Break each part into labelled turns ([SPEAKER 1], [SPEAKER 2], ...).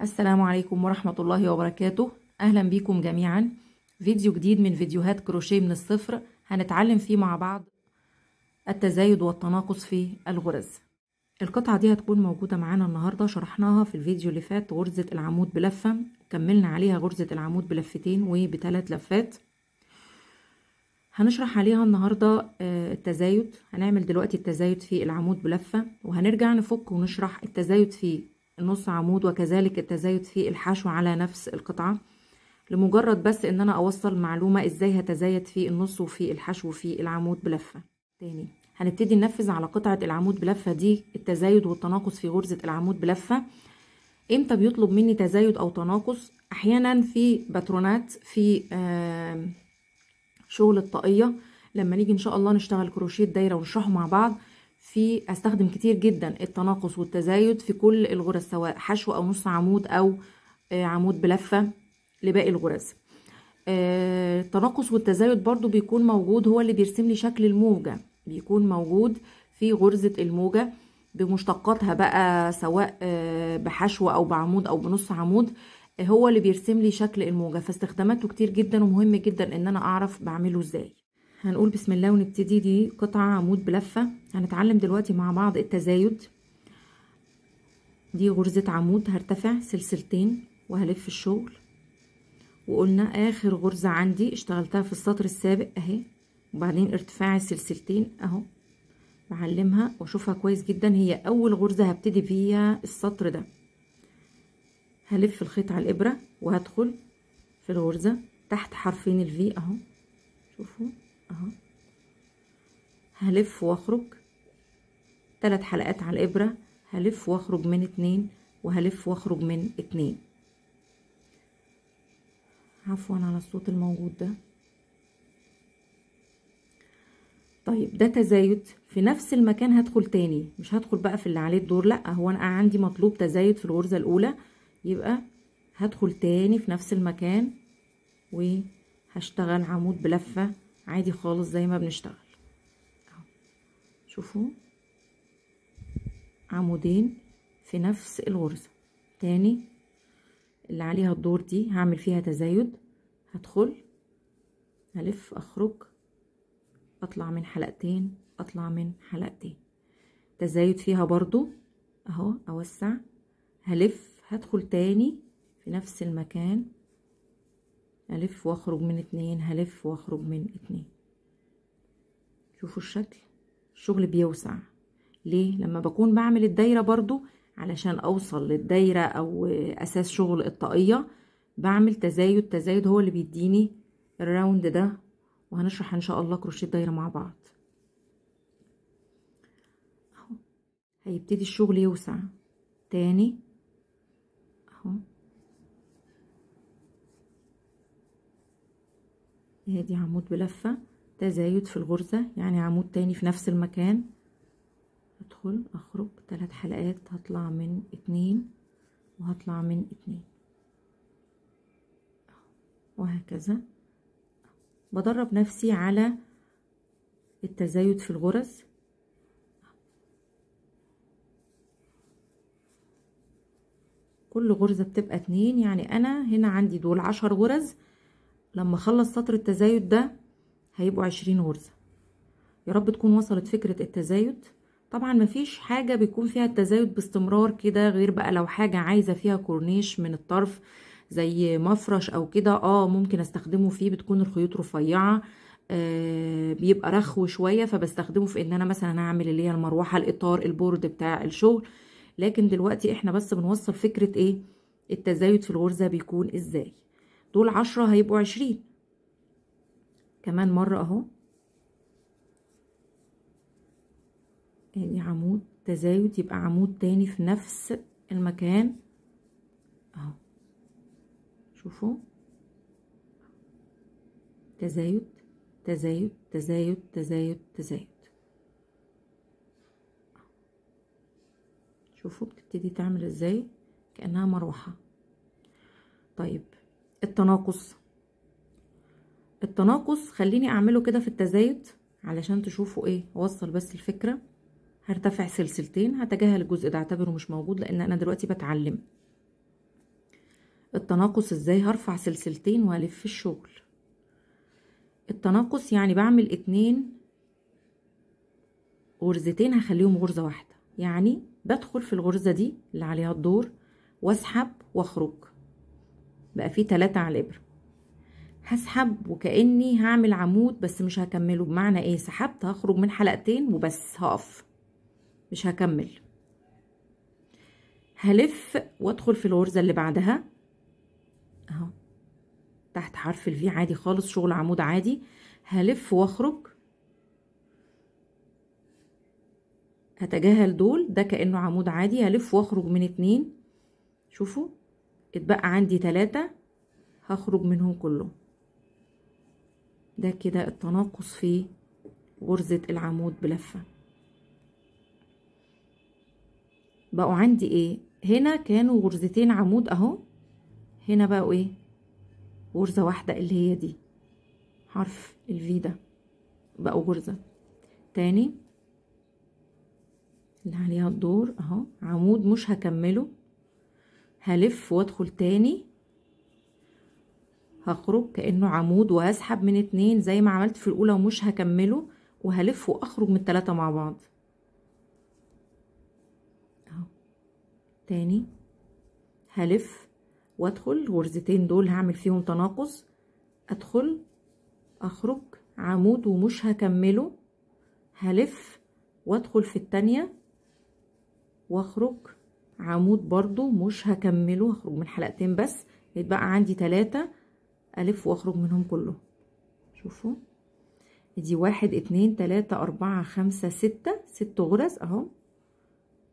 [SPEAKER 1] السلام عليكم ورحمة الله وبركاته. أهلا بكم جميعا. فيديو جديد من فيديوهات كروشيه من الصفر، هنتعلم فيه مع بعض التزايد والتناقص في الغرز. القطعة دي هتكون موجودة معانا النهاردة، شرحناها في الفيديو اللي فات غرزة العمود بلفة، كملنا عليها غرزة العمود بلفتين وبثلاث لفات. هنشرح عليها النهاردة التزايد. هنعمل دلوقتي التزايد في العمود بلفة، وهنرجع نفك ونشرح التزايد في النص عمود، وكذلك التزايد في الحشو على نفس القطعة، لمجرد بس ان انا اوصل معلومة ازاي هتزايد في النص وفي الحشو في العمود بلفة. تاني هنبتدي ننفذ على قطعة العمود بلفة دي التزايد والتناقص في غرزة العمود بلفة. امتى بيطلب مني تزايد او تناقص؟ احيانا في باترونات، في شغل الطاقية، لما نيجي ان شاء الله نشتغل كروشيه دايرة ونشرحه مع بعض، في استخدم كتير جدا التناقص والتزايد في كل الغرز، سواء حشو او نص عمود او عمود بلفة لباقي الغرز. التناقص والتزايد برضو بيكون موجود، هو اللي بيرسم لي شكل الموجة، بيكون موجود في غرزة الموجة بمشتقاتها بقى، سواء بحشو او بعمود او بنص عمود، هو اللي بيرسم لي شكل الموجة. فاستخداماته كتير جدا ومهم جدا ان انا اعرف بعمله ازاي. هنقول بسم الله ونبتدي. دي قطعة عمود بلفة، هنتعلم دلوقتي مع بعض التزايد. دي غرزة عمود، هرتفع سلسلتين وهلف الشغل، وقلنا اخر غرزة عندي اشتغلتها في السطر السابق اهي، وبعدين ارتفاع السلسلتين اهو، بعلمها واشوفها كويس جدا. هي اول غرزة هبتدي فيها السطر ده، هلف الخيط على الابرة وهدخل في الغرزة تحت حرفين الفي اهو، شوفوا اهو، هلف واخرج 3 حلقات على الابرة، هلف واخرج من 2 وهلف واخرج من 2. عفوا على الصوت الموجود ده. طيب ده تزايد في نفس المكان، هدخل تاني، مش هدخل بقى في اللي عليه الدور، لا، هو انا عندي مطلوب تزايد في الغرزة الاولى، يبقى هدخل تاني في نفس المكان وهشتغل عمود بلفة عادي خالص زي ما بنشتغل اهو. شوفوا عمودين في نفس الغرزة. تاني اللي عليها الدور دي هعمل فيها تزايد، هدخل هلف اخرج، اطلع من حلقتين، اطلع من حلقتين، تزايد فيها برضو اهو، اوسع، هلف، هدخل تاني في نفس المكان، هلف واخرج من 2، هلف واخرج من 2. شوفوا الشكل، الشغل بيوسع ليه؟ لما بكون بعمل الدايرة برضو علشان اوصل للدايرة او اساس شغل الطاقية، بعمل تزايد. تزايد هو اللي بيديني الراوند ده، وهنشرح ان شاء الله كروشيه دايرة مع بعض اهو. هيبتدي الشغل يوسع تاني اهو، ادي عمود بلفة، تزايد في الغرزة يعني عمود تاني في نفس المكان، ادخل اخرج 3 حلقات، هطلع من 2 وهطلع من 2 وهكذا. بدرب نفسي على التزايد في الغرز. كل غرزة بتبقى 2، يعني انا هنا عندي دول 10 غرز، لما اخلص سطر التزايد ده هيبقوا 20 غرزة. يا رب تكون وصلت فكرة التزايد. طبعا مفيش حاجة بيكون فيها التزايد باستمرار كده، غير بقى لو حاجة عايزة فيها كورنيش من الطرف زي مفرش او كده، ممكن استخدمه فيه، بتكون الخيوط رفيعة، بيبقى رخو شوية، فبستخدمه في ان انا مثلا اعمل اللي هي المروحة، الاطار، البورد بتاع الشغل. لكن دلوقتي احنا بس بنوصل فكرة ايه التزايد في الغرزة بيكون ازاي. دول 10 هيبقوا 20 كمان مرة اهو، ادي عمود تزايد، يبقى عمود تاني في نفس المكان اهو. شوفوا تزايد تزايد تزايد تزايد تزايد. شوفوا بتبتدي تعمل ازاي كأنها مروحة. طيب التناقص، التناقص خليني اعمله كده في التزايد علشان تشوفوا ايه، اوصل بس الفكرة. هرتفع سلسلتين، هتجاهل الجزء ده، اعتبره مش موجود لان انا دلوقتي بتعلم. التناقص ازاي؟ هرفع سلسلتين وهلف الشغل. التناقص يعني بعمل 2 غرزتين هخليهم غرزة واحدة، يعني بدخل في الغرزة دي اللي عليها الدور واسحب واخرج، بقى فيه 3 على الابرة. هسحب وكأني هعمل عمود بس مش هكمله. بمعنى ايه؟ سحبت هخرج من حلقتين وبس، هقف مش هكمل. هلف وادخل في الغرزة اللي بعدها اهو تحت حرف الفي عادي خالص، شغل عمود عادي. هلف واخرج، هتجاهل دول، ده كأنه عمود عادي. هلف واخرج من 2، شوفوا اتبقى عندي 3 هخرج منهم كلهم. ده كده التناقص في غرزة العمود بلفة. بقوا عندي ايه؟ هنا كانوا غرزتين عمود اهو، هنا بقوا ايه؟ غرزة واحدة اللي هي دي حرف الفي ده، بقوا غرزة. تاني اللي عليها الدور اهو عمود مش هكمله، هلف وادخل تاني هخرج كأنه عمود وهسحب من 2 زي ما عملت في الأولى ومش هكمله، وهلف واخرج من 3 مع بعض اهو. تاني هلف وادخل غرزتين دول هعمل فيهم تناقص، ادخل اخرج عمود ومش هكمله، هلف وادخل في التانية واخرج عمود برضو مش هكمله، هخرج من حلقتين بس، يتبقى عندي 3 الف واخرج منهم كلهم. شوفوا دي 1 2 3 4 5 6 6 غرز اهو،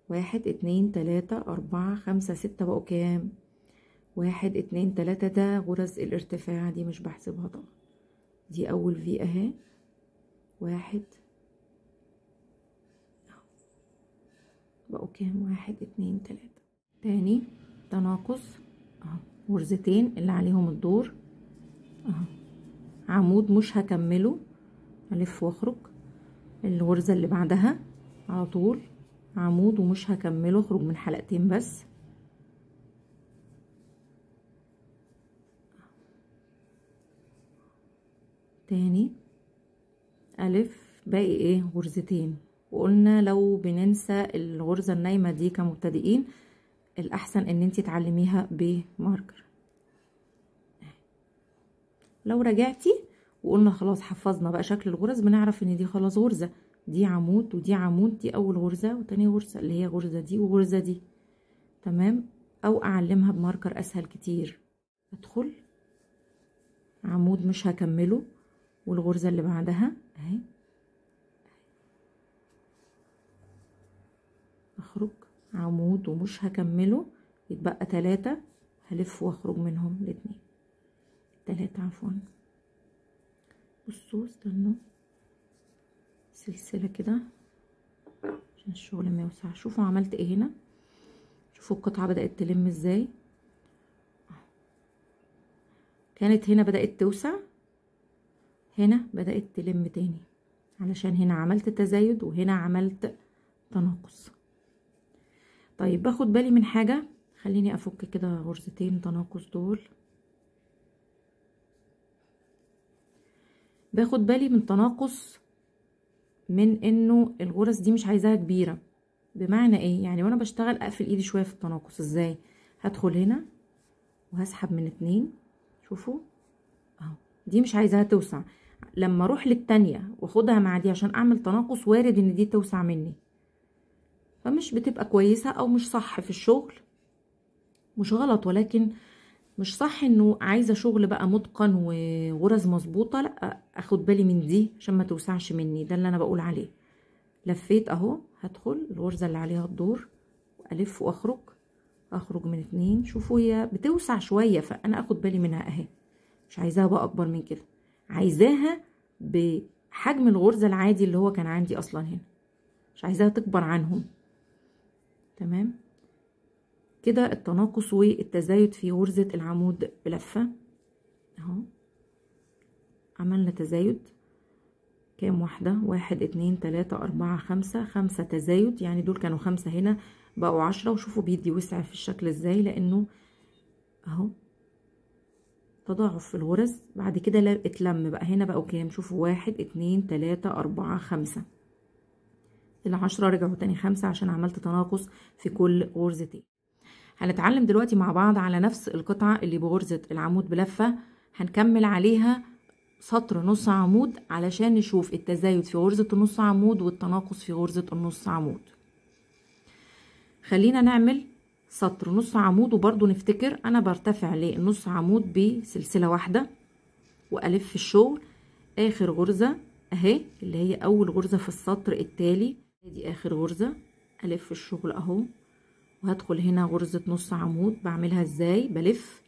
[SPEAKER 1] 1 2 3 4 5 6 بقوا كام؟ 1 2 3 ده غرز الارتفاع دي مش بحسبها طبعا، دي اول في اهي 1 بقوا كام؟ 1 2 3. تاني تناقص اهو غرزتين اللي عليهم الدور اهو عمود مش هكمله، الف واخرج الغرزة اللي بعدها على طول عمود ومش هكمله، اخرج من حلقتين بس. تاني الف باقي ايه؟ غرزتين. وقلنا لو بننسى الغرزة النايمة دي كمبتدئين الاحسن ان انتي تعلميها بماركر. لو رجعتي وقلنا خلاص حفظنا بقى شكل الغرز، بنعرف ان دي خلاص غرزة، دي عمود ودي عمود، دي اول غرزة وتاني غرزة اللي هي غرزة دي وغرزة دي، تمام. او اعلمها بماركر اسهل كتير. ادخل عمود مش هكمله والغرزة اللي بعدها اهي، اخرج عمود ومش هكمله، يتبقى 3 هلف واخرج منهم 2 3 عفوا. بصوا استنوا سلسلة كده عشان الشغل ما يوسع. شوفوا عملت ايه هنا، شوفوا القطعة بدأت تلم ازاي، كانت هنا بدأت توسع، هنا بدأت تلم تاني علشان هنا عملت تزايد وهنا عملت تناقص. طيب باخد بالي من حاجة، خليني افك كده غرزتين تناقص دول. باخد بالي من تناقص من انه الغرز دي مش عايزاها كبيرة. بمعنى ايه؟ يعني وانا بشتغل اقفل ايدي شوية في التناقص. ازاي؟ هدخل هنا وهسحب من 2، شوفوا اهو دي مش عايزاها توسع، لما اروح للتانية واخدها مع دي عشان اعمل تناقص وارد ان دي توسع مني، فمش بتبقى كويسة او مش صح في الشغل. مش غلط ولكن مش صح انه عايزة شغل بقى متقن وغرز مظبوطة، لا اخد بالي من دي عشان ما توسعش مني، ده اللي انا بقول عليه. لفيت اهو، هدخل الغرزة اللي عليها الدور والف واخرج، اخرج من 2، شوفوا هي بتوسع شوية فانا اخد بالي منها اهي، مش عايزاها بقى اكبر من كده، عايزاها بحجم الغرزة العادي اللي هو كان عندي اصلا هنا، مش عايزاها تكبر عنهم. تمام كده التناقص والتزايد في غرزة العمود بلفة اهو. عملنا تزايد كام واحدة؟ 1 2 3 4 5 5 تزايد، يعني دول كانوا 5 هنا بقوا 10. وشوفوا بيدي وسع في الشكل ازاي، لانه اهو تضاعف في الغرز. بعد كده اتلم بقى هنا بقوا كام؟ شوفوا 1 2 3 4 5، ال10 رجعوا تاني 5 عشان عملت تناقص في كل غرزتين. هنتعلم دلوقتي مع بعض على نفس القطعة اللي بغرزة العمود بلفة، هنكمل عليها سطر نص عمود علشان نشوف التزايد في غرزة النص عمود والتناقص في غرزة النص عمود. خلينا نعمل سطر نص عمود، وبرضو نفتكر انا برتفع للنص عمود بسلسلة واحدة والف الشغل. اخر غرزة اهي اللي هي اول غرزة في السطر التالي، دي اخر غرزة، الف الشغل اهو، وهدخل هنا غرزة نص عمود. بعملها ازاي؟ بلف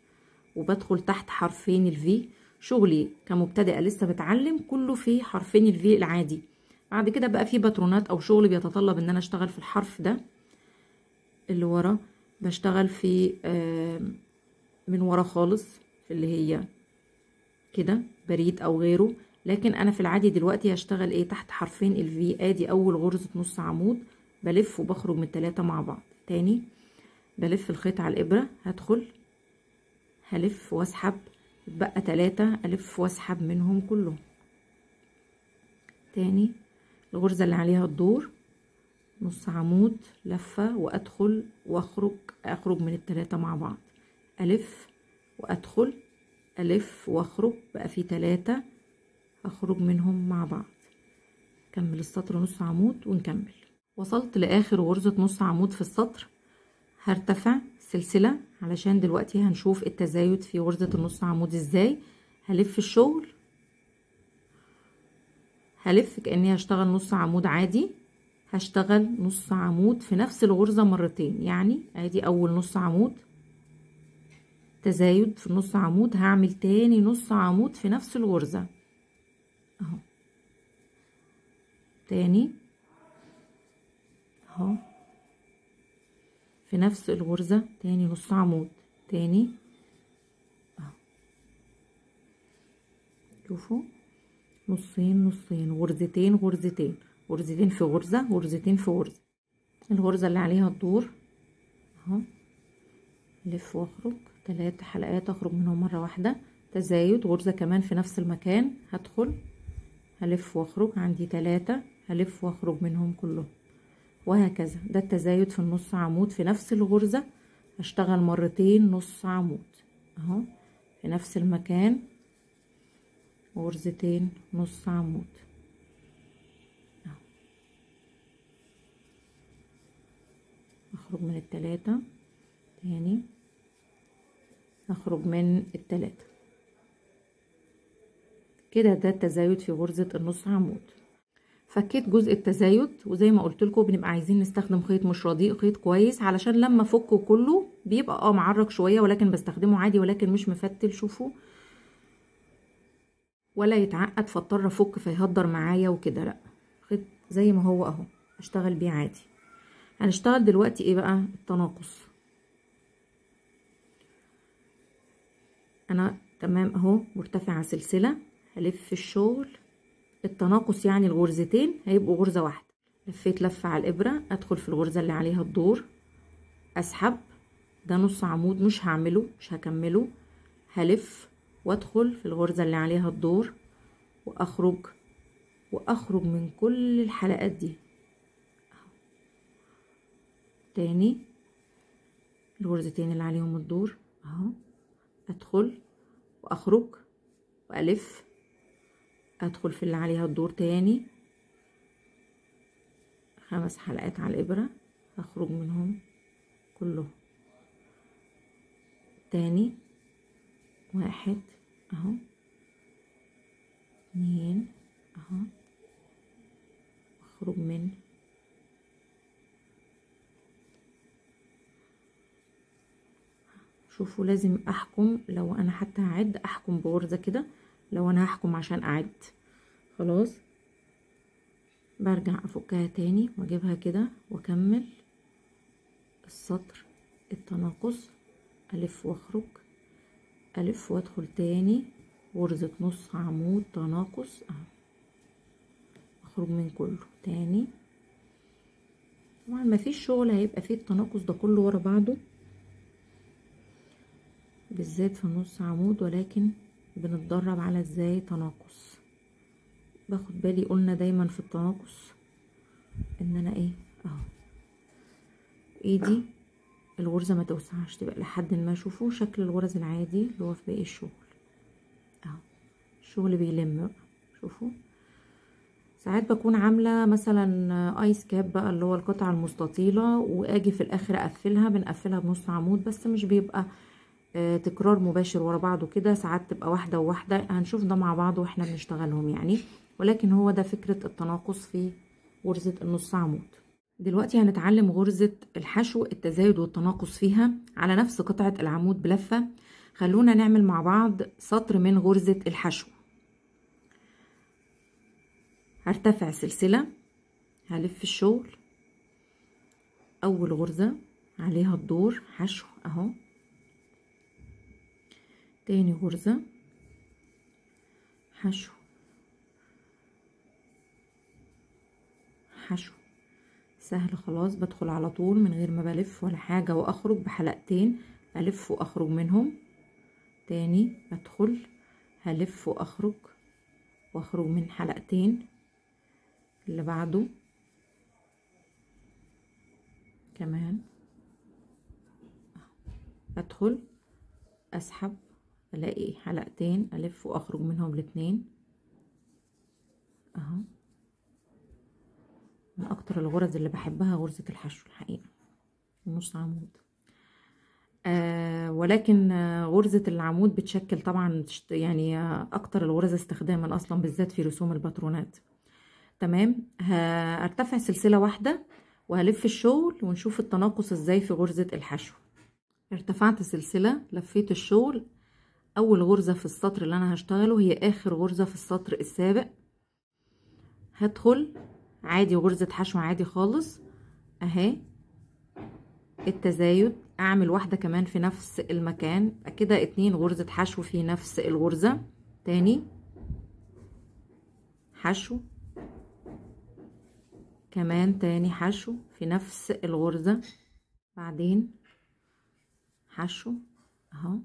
[SPEAKER 1] وبدخل تحت حرفين الفي. شغلي كمبتدئة لسه بتعلم كله في حرفين الفي العادي. بعد كده بقى في باترونات او شغل بيتطلب ان انا اشتغل في الحرف ده اللي ورا، بشتغل في من ورا خالص في اللي هي كده بريد او غيره. لكن انا في العادي دلوقتي هشتغل ايه؟ تحت حرفين الفي. ادي اول غرزة نص عمود، بلف وبخرج من التلاتة مع بعض. تاني بلف الخيط على الابرة، هدخل هلف واسحب، بقى 3 الف واسحب منهم كلهم. تاني الغرزة اللي عليها الدور نص عمود، لفة وادخل واخرج، اخرج من التلاتة مع بعض، الف وادخل، الف واخرج، بقى في 3 اخرج منهم مع بعض. كمل السطر نص عمود ونكمل. وصلت لاخر غرزة نص عمود في السطر، هرتفع سلسلة علشان دلوقتي هنشوف التزايد في غرزة النص عمود ازاي. هلف الشغل، هلف كأني هشتغل نص عمود عادي، هشتغل نص عمود في نفس الغرزة مرتين. يعني ادي اول نص عمود تزايد في النص عمود، هعمل تاني نص عمود في نفس الغرزة اهو، تاني اهو في نفس الغرزة، تاني نص عمود، تاني اهو. شوفوا نصين نصين، غرزتين غرزتين، غرزتين في غرزة، غرزتين في غرزة. الغرزة اللي عليها الدور اهو، لف واخرج 3 حلقات، اخرج منهم مرة واحدة، تزايد غرزة كمان في نفس المكان، هدخل هلف واخرج، عندي 3 هلف واخرج منهم كلهم، وهكذا. ده التزايد في النص عمود في نفس الغرزة. هشتغل مرتين نص عمود اهو في نفس المكان، غرزتين نص عمود اهو، اخرج من التلاتة، تاني اخرج من التلاتة كده. ده التزايد في غرزة النص عمود. فكيت جزء التزايد، وزي ما قلت لكم بنبقى عايزين نستخدم خيط مش رديء، خيط كويس، علشان لما افكه كله بيبقى معرج شويه، ولكن بستخدمه عادي ولكن مش مفتل. شوفوا ولا يتعقد فاضطر افك فيهدر معايا وكده، لا، خيط زي ما هو اهو اشتغل بيه عادي. هنشتغل دلوقتي ايه بقى؟ التناقص. انا تمام اهو مرتفعه سلسله، هلف الشغل. التناقص يعني الغرزتين هيبقوا غرزه واحده. لفيت لفه على الابره، ادخل في الغرزه اللي عليها الدور، اسحب، ده نص عمود مش هعمله، مش هكمله، هلف وادخل في الغرزة اللي عليها الدور واخرج، واخرج من كل الحلقات دي اهو. تاني الغرزتين اللي عليهم الدور اهو، ادخل واخرج والف، ادخل في اللي عليها الدور تاني 5 حلقات على الابرة، اخرج منهم كلهم. تاني 1 اهو، 2 اهو، اخرج من شوفوا لازم احكم. لو انا حتى هعد احكم بغرزة كده، لو انا هحكم عشان اعد خلاص برجع افكها تاني واجيبها كده واكمل السطر التناقص، الف واخرج، الف وادخل تاني غرزة نص عمود تناقص اهو، اخرج من كله تاني. طبعا مفيش شغل هيبقى فيه التناقص ده كله ورا بعضه، بالذات في النص عمود، ولكن بنتدرب على ازاي تناقص. باخد بالي قلنا دايما في التناقص ان انا ايه اهو ايدي الغرزة ما توسعش، تبقى لحد ما. شوفوا شكل الغرز العادي اللي هو في باقي الشغل اهو، الشغل بيلم بقى. شوفوا ساعات بكون عاملة مثلا ايس كاب بقى اللي هو القطعة المستطيلة، واجي في الاخر اقفلها، بنقفلها بنص عمود بس مش بيبقى تكرار مباشر ورا بعضه كده، ساعات تبقى واحدة وواحدة. هنشوف ده مع بعض واحنا بنشتغلهم يعني، ولكن هو ده فكرة التناقص في غرزة النص عمود. دلوقتي هنتعلم غرزة الحشو، التزايد والتناقص فيها على نفس قطعة العمود بلفة. خلونا نعمل مع بعض سطر من غرزة الحشو. هرتفع سلسلة، هلف الشغل، اول غرزة عليها الدور حشو اهو، تاني غرزة حشو حشو، سهل خلاص. بدخل على طول من غير ما بلف ولا حاجة، واخرج بحلقتين، الف واخرج منهم تاني، ادخل هلف واخرج واخرج من حلقتين، اللي بعده كمان ادخل اسحب الاقي حلقتين، الف واخرج منهم الاتنين اهو. من اكتر الغرز اللي بحبها غرزة الحشو الحقيقة، النص عمود. ولكن غرزة العمود بتشكل طبعا يعني اكتر الغرز استخداما اصلا، بالذات في رسوم الباترونات. تمام، هرتفع سلسلة واحدة وهلف الشغل ونشوف التناقص ازاي في غرزة الحشو. ارتفعت سلسلة، لفيت الشغل، اول غرزة في السطر اللي انا هشتغله هي اخر غرزة في السطر السابق. هدخل عادي غرزة حشو عادي خالص اهي، التزايد، اعمل واحدة كمان في نفس المكان كده، 2 غرزة حشو في نفس الغرزة، تاني حشو، كمان تاني حشو في نفس الغرزة، بعدين حشو اهو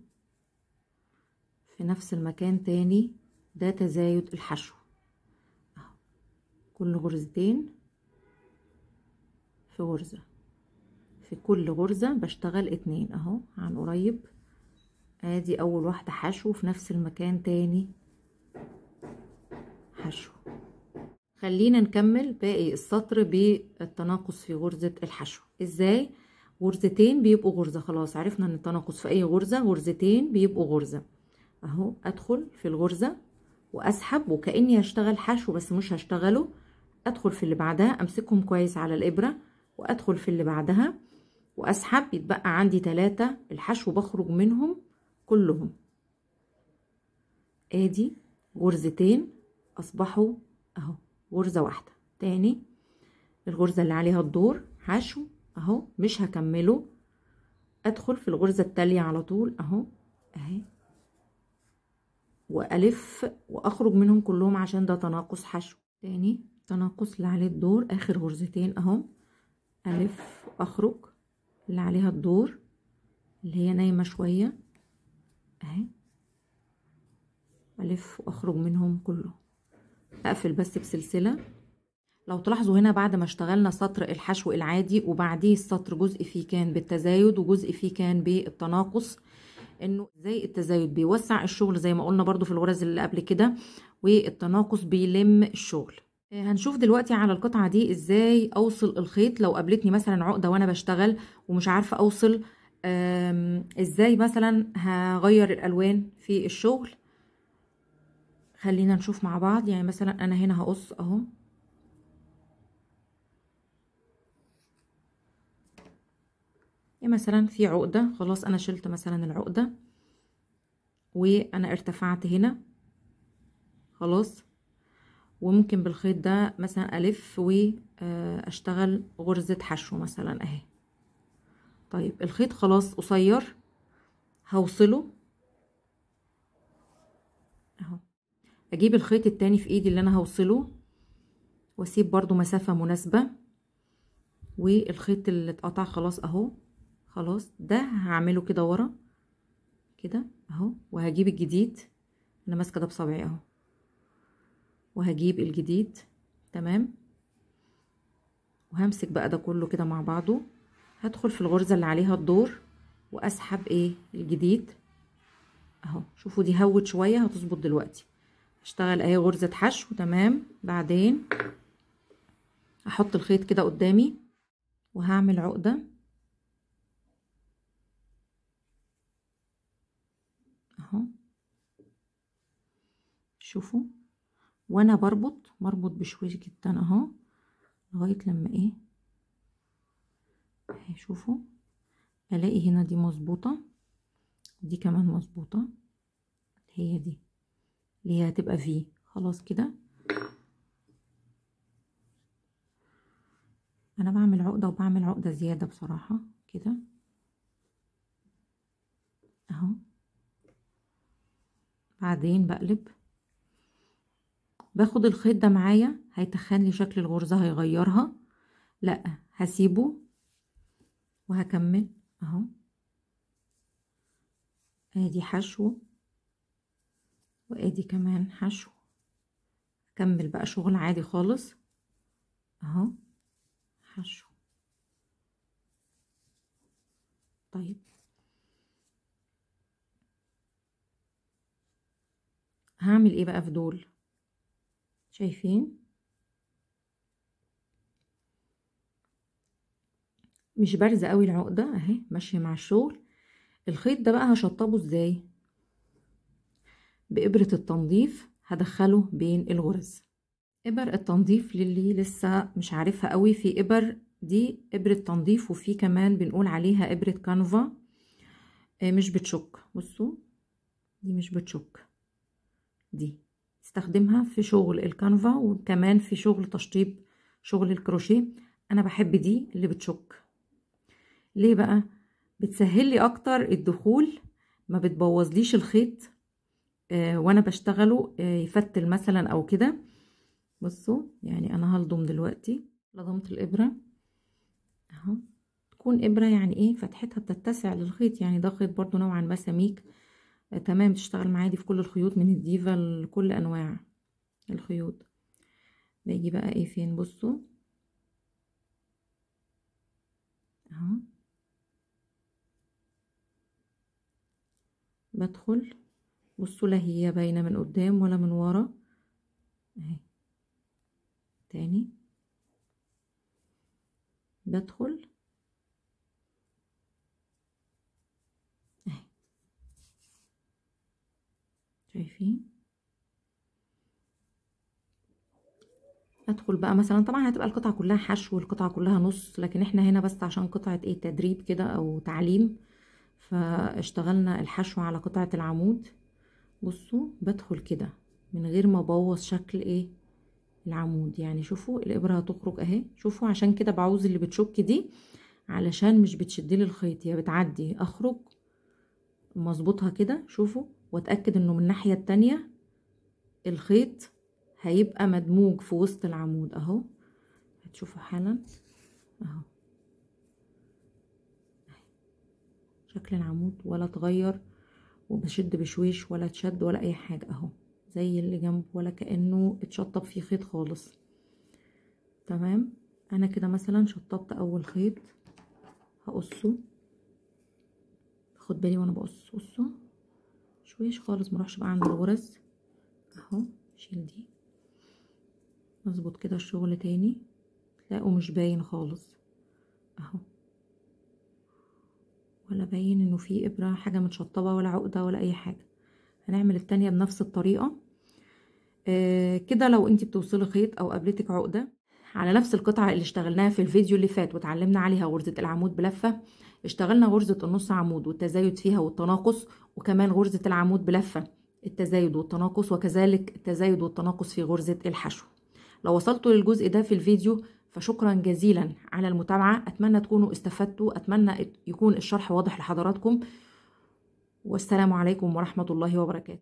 [SPEAKER 1] في نفس المكان تاني، ده تزايد الحشو اهو، كل غرزتين في غرزة، في كل غرزة بشتغل 2 اهو عن قريب. ادي اول واحدة حشو في نفس المكان تاني حشو. خلينا نكمل باقي السطر بالتناقص في غرزة الحشو. ازاي؟ غرزتين بيبقوا غرزة، خلاص عرفنا ان التناقص في اي غرزة غرزتين بيبقوا غرزة اهو. ادخل في الغرزة واسحب وكأني هشتغل حشو بس مش هشتغله، ادخل في اللي بعدها، امسكهم كويس على الابرة وادخل في اللي بعدها واسحب، يتبقى عندي 3 الحشو بخرج منهم كلهم. ادي غرزتين اصبحوا اهو غرزة واحدة. تاني الغرزة اللي عليها الدور حشو اهو، مش هكمله، ادخل في الغرزة التالية على طول اهو اهي، والف واخرج منهم كلهم عشان ده تناقص حشو. تاني تناقص اللي عليه الدور اخر غرزتين اهو، الف واخرج اللي عليها الدور اللي هي نايمة شوية اهي، الف واخرج منهم كلهم، اقفل بس بسلسلة. لو تلاحظوا هنا بعد ما اشتغلنا سطر الحشو العادي وبعديه السطر جزء فيه كان بالتزايد وجزء فيه كان بالتناقص، انه زي التزايد بيوسع الشغل زي ما قلنا برضو في الغرز اللي قبل كده، والتناقص بيلم الشغل. هنشوف دلوقتي على القطعة دي ازاي اوصل الخيط لو قابلتني مثلا عقدة وانا بشتغل ومش عارفة اوصل، ازاي مثلا هغير الالوان في الشغل. خلينا نشوف مع بعض. يعني مثلا انا هنا هقص اهو، يعني مثلا في عقدة خلاص انا شلت مثلا العقدة وانا ارتفعت هنا خلاص، وممكن بالخيط ده مثلا الف واشتغل غرزة حشو مثلا اهي. طيب الخيط خلاص قصير، هوصله اهو، اجيب الخيط التاني في ايدي اللي انا هوصله واسيب برضو مسافة مناسبة، والخيط اللي اتقطع خلاص اهو، خلاص ده هعمله كده ورا كده اهو، وهجيب الجديد، انا ماسكه ده بصبعي اهو، وهجيب الجديد تمام، وهمسك بقى ده كله كده مع بعضه، هدخل في الغرزه اللي عليها الدور واسحب ايه الجديد اهو. شوفوا دي هوت شويه، هتظبط دلوقتي. اشتغل اهي غرزه حشو تمام. بعدين احط الخيط كده قدامي وهعمل عقده اهو. شوفوا وانا بربط بشويش جدا اهو، لغايه لما ايه اهي. شوفوا الاقي هنا دي مظبوطه، دي كمان مظبوطه، هي دي اللي هي هتبقى في. خلاص كده انا بعمل عقده، وبعمل عقده زياده بصراحه كده اهو. بعدين بقلب، باخد الخيط ده معايا، هيتخن لي شكل الغرزه، هيغيرها، لا هسيبه وهكمل اهو. ادي حشو، وادي كمان حشو، اكمل بقى شغل عادي خالص اهو. حشو. طيب هعمل ايه بقى في دول؟ شايفين مش بارزه قوي العقده اهي، ماشيه مع الشغل. الخيط ده بقى هشطبه ازاي؟ بإبرة التنظيف هدخله بين الغرز. إبر التنظيف للي لسه مش عارفها قوي، في إبر دي إبرة تنظيف، وفي كمان بنقول عليها إبرة كانفا، مش بتشك. بصوا دي مش بتشك، دي استخدمها في شغل الكانفا، وكمان في شغل تشطيب شغل الكروشيه. انا بحب دي اللي بتشك. ليه بقى؟ بتسهل لي اكتر الدخول، ما بتبوظليش الخيط وانا بشتغله يفتل مثلا او كده. بصوا يعني انا هلضم دلوقتي، لضمت الابره اهو. تكون ابره يعني ايه فتحتها بتتسع للخيط، يعني ده خيط برضو نوعا ما سميك تمام، تشتغل معايا دي في كل الخيوط من الديفا لكل انواع الخيوط. باجي بقى ايه فين؟ بصوا اهو، بدخل. بصوا لا هي باينه من قدام ولا من ورا اهي. تاني بدخل اهي، شايفين؟ ادخل بقى مثلا، طبعا هتبقى القطعه كلها حشو والقطعه كلها نص، لكن احنا هنا بس عشان قطعه ايه تدريب كده او تعليم، فاشتغلنا الحشو على قطعه العمود. بصوا بدخل كده من غير ما ابوظ شكل ايه العمود. يعني شوفوا الابره هتخرج اهي. شوفوا عشان كده بعوز اللي بتشك دي، علشان مش بتشدلي الخيط، هي بتعدي اخرج مظبوطها كده. شوفوا واتاكد انه من الناحيه التانية الخيط هيبقى مدموج في وسط العمود اهو. هتشوفوا حالا اهو شكل العمود ولا اتغير، وبشد بشويش ولا اتشد ولا اي حاجه اهو، زي اللي جنبه ولا كانه اتشطب فيه خيط خالص. تمام. انا كده مثلا شطبت اول خيط، هقصه. خد بالي وانا بقص، بصوا شويش خالص، مروحش بقى عند الغرز اهو. شيل دي، اظبط كده الشغل تاني، تلاقوا مش باين خالص اهو، ولا باين انه في ابره حاجه متشطبه ولا عقده ولا اي حاجه. هنعمل التانية بنفس الطريقه كده. لو انت بتوصلي خيط او قابلتك عقده على نفس القطعه اللي اشتغلناها في الفيديو اللي فات وتعلمنا عليها غرزه العمود بلفه، اشتغلنا غرزه النص عمود والتزايد فيها والتناقص، وكمان غرزه العمود بلفه التزايد والتناقص، وكذلك التزايد والتناقص في غرزه الحشو. لو وصلتوا للجزء ده في الفيديو فشكرا جزيلا على المتابعه، اتمنى تكونوا استفدتوا، اتمنى يكون الشرح واضح لحضراتكم، والسلام عليكم ورحمه الله وبركاته.